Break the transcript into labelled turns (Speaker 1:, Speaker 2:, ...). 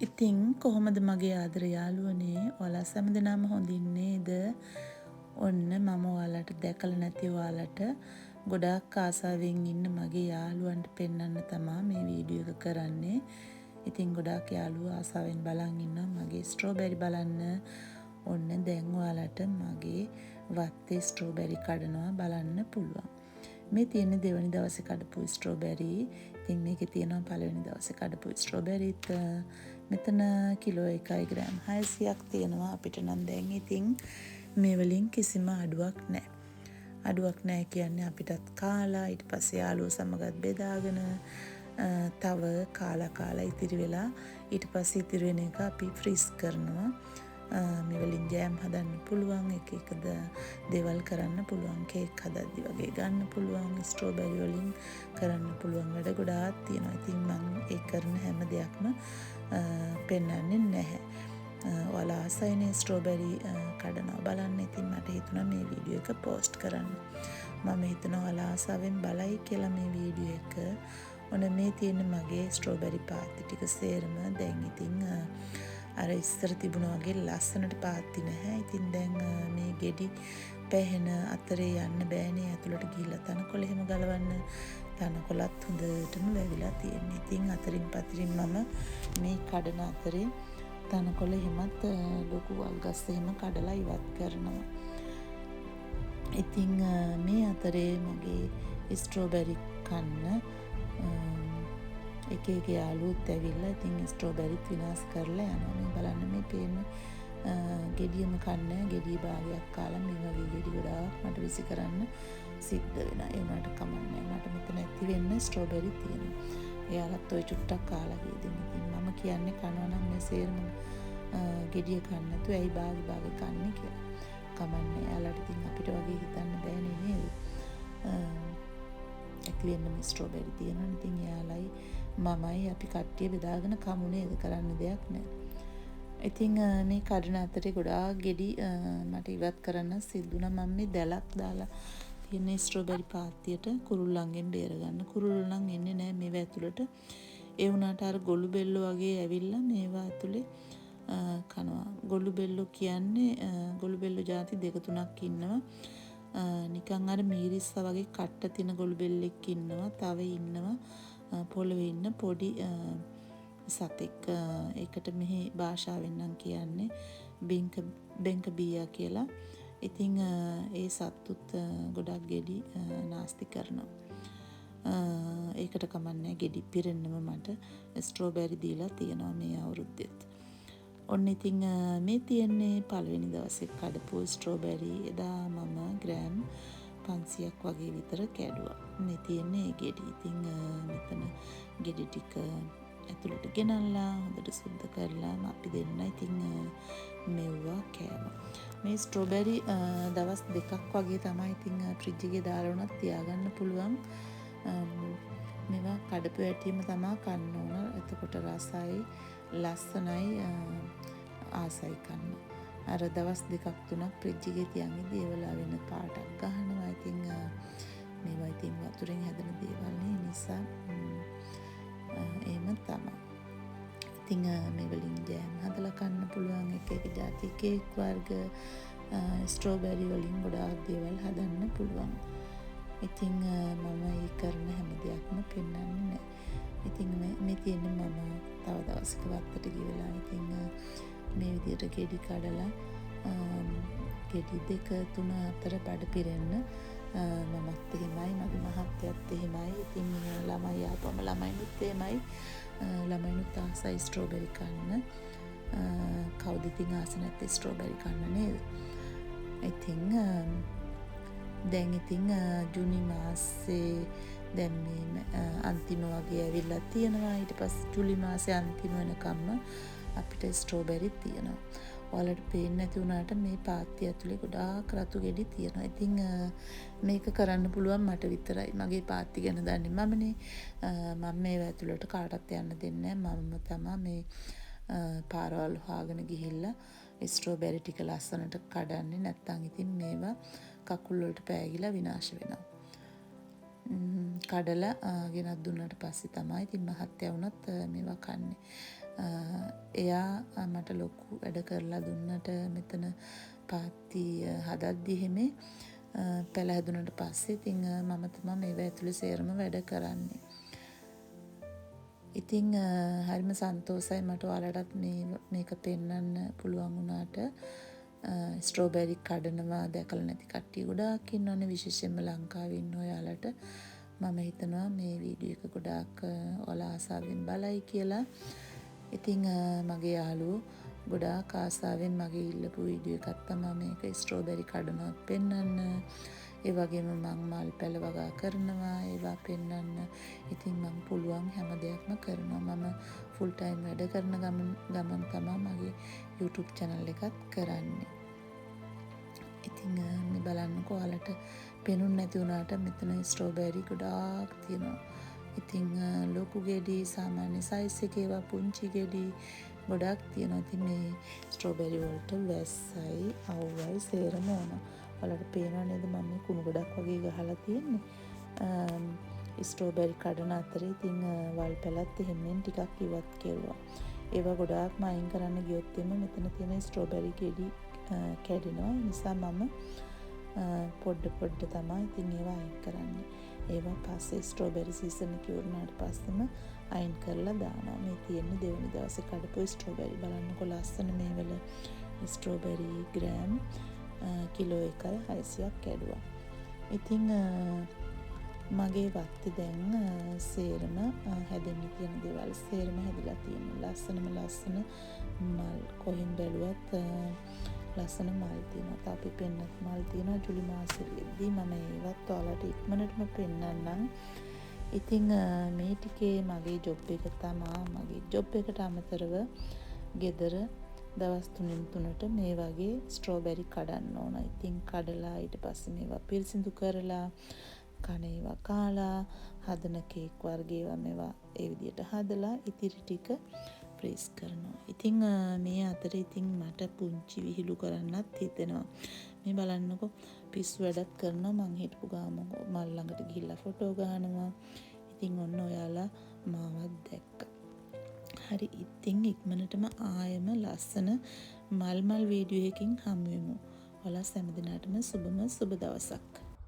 Speaker 1: ඉතින් කොහොමද මගේ ආදර යාළුවනේ ඔයාලා සෑමදෙනාම හොඳින් නේද? ඔන්න මම ඔයාලට දැකලා නැති ඔයාලට ගොඩාක් ආසාවෙන් ඉන්න මගේ යාළුවන්ට පෙන්වන්න තමයි මේ වීඩියෝ එක කරන්නේ. ඉතින් ගොඩාක් යාළුවෝ ආසාවෙන් බලන් ඉන්නවා මගේ ස්ට්‍රෝබෙරි බලන්න. ඔන්න දැන් ඔයාලට මගේ වත්තේ ස්ට්‍රෝබෙරි කඩනවා බලන්න පුළුවන්. මේ තියෙන දෙවනි දවසේ කඩපු ස්ට්‍රෝබෙරි. ඉතින් මේකේ තියෙනවා පළවෙනි දවසේ කඩපු ස්ට්‍රෝබෙරිත් මෙතන කිලෝ 1 ග්‍රෑම් 600ක් තියෙනවා අපිට නම් දැන් ඉතින් මේ වලින් කිසිම අඩුවක් නැහැ. අඩුවක් නැහැ කියන්නේ අපිටත් කාලා ඊට පස්සේ යාළුවෝ සමගත් බෙදාගෙන තව කාලා ඉතිරි වෙලා ඊට පස්සේ ඉතිරි වෙන එක අපි ෆ්‍රීස් කරනවා. මේ වලින් ජෑම් හදන්න පුළුවන් එක දේවල් කරන්න පුළුවන් කේක් හදද්දි වගේ ගන්න පුළුවන් ස්ට්‍රෝබෙරි වලින් කරන්න පුළුවන් වැඩ ගොඩාක් තියෙනවා. ඉතින් මම ඒ කරන හැම දෙයක්ම පෙන්වන්නේ නැහැ. ඔයාලා ආසයිනේ ස්ට්‍රෝබෙරි කඩනවා බලන්න. ඉතින් මට හිතුණා මේ වීඩියෝ එක පෝස්ට් කරන්න. මම හිතනවා ඔයාලා ආසාවෙන් බලයි කියලා මේ වීඩියෝ එක. ඔන්න මේ තියෙන මගේ ස්ට්‍රෝබෙරි පාත්ති ටික සේරම දැන් ඉතින් අර ඉස්සර තිබුණා වගේ ලස්සනට පාත්ති නැහැ. ඉතින් දැන් මේ ගෙඩි පැහෙන අතරේ යන්න බෑනේ ඇතුළට ගිහිල්ලා තනකොළ එහෙම ගලවන්න. තනකොළත් හොඳටම වැවිලා තියෙනවා. ඉතින් අතරින් පතරින් මම මේ කඩන අතරේ තනකොළ එහෙමත් ලොකු වල්ගස් එහෙම කඩලා ඉවත් කරනවා. ඉතින් මේ අතරේ මගේ ස්ට්‍රෝබෙරි කන්න එක යාළුවොත් ඇවිල්ලා ඉතින් ස්ට්‍රෝබෙරිත් විනාශ කරලා යනවා. මේ බලන්න මේ පේන ගෙඩියම කන්න ගෙඩිය භාගයක් කාලා මේ වගේ ගෙඩි ගොඩාක් මට විසි කරන්න සිද්ධ වෙනවා. ඒ වුණාට කමන්නේ මට මෙතන ඇති වෙන්න ස්ට්‍රෝබෙරි තියෙනවා. එයාලත් ඔය චුට්ටක් කාලා ගියදින් ඉතින් මම කියන්නේ කනවා නම් මේ සේරම ගෙඩිය කන්න නැතුව ඇයි භාග කන්නේ කියලා. කමන්නේ එයාලට ඉතින් අපිට වගේ හිතන්න බෑනේ නේද? ඇක්ලියෙන්ම ස්ට්‍රෝබෙරි තියෙනවා. ඉතින් එයාලයි මමයි අපි කට්ටිය බෙදාගෙන කමු නේද කරන්න දෙයක් නැහැ. ඉතින් මේ කඩන අතරේ ගොඩාක් ගෙඩි මට ඉවත් කරන්න සිද්ධුණා. මම මේ දැලක් දාලා තියෙන ස්ට්‍රෝබෙරි පාත්තියට කුරුල්ලන්ගෙන් බේරගන්න. කුරුල්ලෝ නම් එන්නේ නැහැ මේව ඇතුළට. ඒ වුණාට අර ගොළු බෙල්ලෝ වගේ ඇවිල්ලා මේවා ඇතුලේ කනවා. ගොළු බෙල්ලෝ කියන්නේ ගොළු බෙල්ලෝ ಜಾති 2-3ක් ඉන්නවා. නිකන් අර මීරිස්සා වගේ කට්ට තියෙන ගොළු බෙල්ලෙක් ඉන්නවා. තව ඉන්නවා පොළවේ ඉන්න පොඩි සතෙක්. ඒකට මෙහි භාෂාවෙන් නම් කියන්නේ බෙන්ක බීයා කියලා. ඉතින් ඒ සත්තුත් ගොඩක් ගෙඩි නාස්ති කරනවා. ඒකට කමන්නේ ගෙඩි පිරෙන්නම මට ස්ට්‍රෝබෙරි දීලා තියෙනවා මේ අවුරුද්දෙත්. ඔන්න ඉතින් මේ තියෙන්නේ පළවෙනි දවසේ කඩපු ස්ට්‍රෝබෙරි. එදා මම ග්‍රෑම් 500ක් වගේ විතර කැඩුවා. මේ තියෙන්නේ ගෙඩි. ඉතින් මෙතන ගෙඩි ටික ඇතුළට ගෙනල්ලා හොඳට සුද්ධ කරලා අපි දෙන්න ඉතින් මෙව්වා කෑවා. මේ ස්ට්‍රෝබෙරි දවස් 2ක් වගේ තමයි ඉතින් ෆ්‍රිජ් එකේ දාලා උනත් තියාගන්න පුළුවන්. මේවා කඩපු ඇටියෙම තමයි කන්න ඕන. එතකොට රසයි ලස්සනයි ආසයි කන්න. අර දවස් 2-3ක් ෆ්‍රිජ් එකේ තියන් ඉඳි ඒවලා වෙන පාටක් ගහනවා. ඉතින් මේවා ඉතින් වතුරෙන් හැදෙන දේවල් නිසා එහෙම තමයි. ඉතින් මේ වලින් ජෑම් හදලා කන්න පුළුවන් එක જાති කේක් වර්ග ස්ට්‍රෝබෙරි වලින් ගොඩාක් දේවල් හදන්න පුළුවන්. ඉතින් මම ඒ කරන හැම දෙයක්ම පෙන්වන්නේ නැහැ. ඉතින් මේ තියෙන්නේ මම තව දවසක වත්තට ගිහලා ඉතින් මේ විදිහට ගෙඩි කඩලා ගෙඩි 2-3-4 බඩ පිරෙන්න මමත් එහෙමයි මගේ මහත්තයත් එහෙමයි. ඉතින් ළමයි ආපම ළමයිනුත් එහෙමයි. ළමයිනුත් ආසයි ස්ට්‍රෝබෙරි කන්න. කවුද ඉතින් ආස නැත්තේ ස්ට්‍රෝබෙරි කන්න නේද? ඉතින් දැන් ඉතින් ජූනි මාසේ දැන් මේ අන්තිම වගේ ඇවිල්ලා තියෙනවා. ඊට පස්සේ ජූලි මාසේ අන්තිම වෙනකම්ම අපිට ස්ට්‍රෝබෙරි තියෙනවා. ඔයාලට පේන්නේ නැති වුණාට මේ පාත්ති ඇතුලේ ගොඩාක් රතු ගෙඩි තියෙනවා. ඉතින් මේක කරන්න පුළුවන් මට විතරයි. මගේ පාත්ති ගැන දන්නේ මමනේ. මම මේව ඇතුලට කාටවත් යන්න දෙන්නේ නැහැ. මම තමයි මේ පාරවල් හොයාගෙන ගිහිල්ලා ස්ට්‍රෝබෙරි ටික ලස්සනට කඩන්නේ. නැත්තම් ඉතින් මේවා කකුල් වලට පෑගිලා විනාශ වෙනවා. කඩලා ගෙනත් දුන්නාට පස්සේ තමයි ඉතින් මහත්තයා වුණත් මේවා කන්නේ. එයා මට ලොකු වැඩ කරලා දුන්නට මෙතන පාත්ති හදද්දි හිමේ පැල හැදුනට පස්සේ ඉතින් මම තමයි මේවා ඇතුලේ සේරම වැඩ කරන්නේ. ඉතින් හරිම සන්තෝසයි මට ඔයාලටත් මේක පෙන්වන්න පුළුවන් වුණාට. ස්ට්‍රෝබෙරි කඩනවා දැකලා නැති කට්ටිය ගොඩාක් ඉන්නවනේ, විශේෂයෙන්ම ලංකාවේ ඉන්න ඔයාලට මම හිතනවා මේ වීඩියෝ එක ගොඩාක් ඔයාලා ආසාවෙන් බලයි කියලා. ඉතින් මගේ යාළුවෝ ගොඩාක් ආසාවෙන් මගේ ඉල්ලපු වීඩියෝ එකක් තමයි මේක ස්ට්‍රෝබෙරි කඩනවා පෙන්වන්න. ඒ වගේම මං මල් පැල වගා කරනවා ඒවා පෙන්වන්න. ඉතින් මං පුළුවන් හැම දෙයක්ම කරනවා. මම ෆුල් ටයිම් වැඩ කරන ගමන් තමයි මගේ YouTube channel එකත් කරන්නේ. ඉතින් මේ බලන්නකෝ ඔයාලට පෙනුන්නේ නැති වුණාට මෙතන ස්ට්‍රෝබෙරි ගොඩාක් තියෙනවා. ඉතින් ලොකු ගෙඩි, සාමාන්‍ය සයිස් එකේ ඒවා පුංචි ගෙඩි ගොඩාක් තියෙනවා. ඉතින් මේ ස්ට්‍රෝබෙරි වලට වැස්සයි අවුවයි සේරම ඕන. ඔයාලට පේනව නේද මම මේ කුණු ගොඩක් වගේ ගහලා තියෙන්නේ. ස්ට්‍රෝබෙරි කඩන අතරේ ඉතින් වල් පැලත් එහෙමෙන් ටිකක් ඉවත් කෙරුවා. ඒවා ගොඩාක්ම අයින් කරන්න ගියොත් එම මෙතන තියෙන ස්ට්‍රෝබෙරි ගෙඩි කැඩෙනවා. ඒ නිසා මම පොඩ තමයි ඉතින් ඒවා අයින් කරන්නේ. ඒවා පස්සේ ස්ට්‍රෝබෙරි සීසන් එක ඉවරනාට පස්සෙම අයින් කරලා දානවා. මේ තියෙන්නේ දෙවෙනි දවසේ කඩපු ස්ට්‍රෝබෙරි. බලන්නකො ලස්සන මේ වල ස්ට්‍රෝබෙරි ග්‍රෑම් කිලෝ 1.6ක් කැඩුවා. ඉතින් මගේ වත්තේ දැන් සේරම හැදෙන්න තියෙන දේවල් සේරම හැදිලා තියෙනවා. ලස්සන මල් කොහෙන් බැලුවත් ලස්සන මල් තියෙනවා. අපි පෙන්නත් මල් තියෙනවා ජුලි මාසෙදී. මම ඒවත් ඔයාලට ඉක්මනටම පෙන්නන්නම්. ඉතින් මේ ටිකේ මගේ ජොබ් එක තමයි. මගේ ජොබ් එකට අමතරව ගෙදර දවස් 3-3ට මේ වගේ ස්ට්‍රෝබෙරි කඩන්න ඕන. ඉතින් කඩලා ඊට පස්සේ මේවා පිරිසිදු කරලා කන ඒවා කාලා හදන කේක් වර්ග ඒවා මේවා ඒ විදිහට හදලා ඉතිරි ටික ෆ්‍රීස් කරනවා. ඉතින් මේ අතරේ ඉතින් මට පුංචි විහිළු කරන්නත් හිතෙනවා. මේ බලන්නකො පිස්සු වැඩක් කරනවා. මං හිටපු ගාම මල් ළඟට ගිහිල්ලා ෆොටෝ ගහනවා. ඉතින් ඔන්න ඔයාලා මාවත් දැක්කා. හරි ඉතින් ඉක්මනටම ආයෙම ලස්සන මල් වීඩියෝ එකකින් හමු වෙමු. ඔයාලා හැම දිනකටම සුබ දවසක්.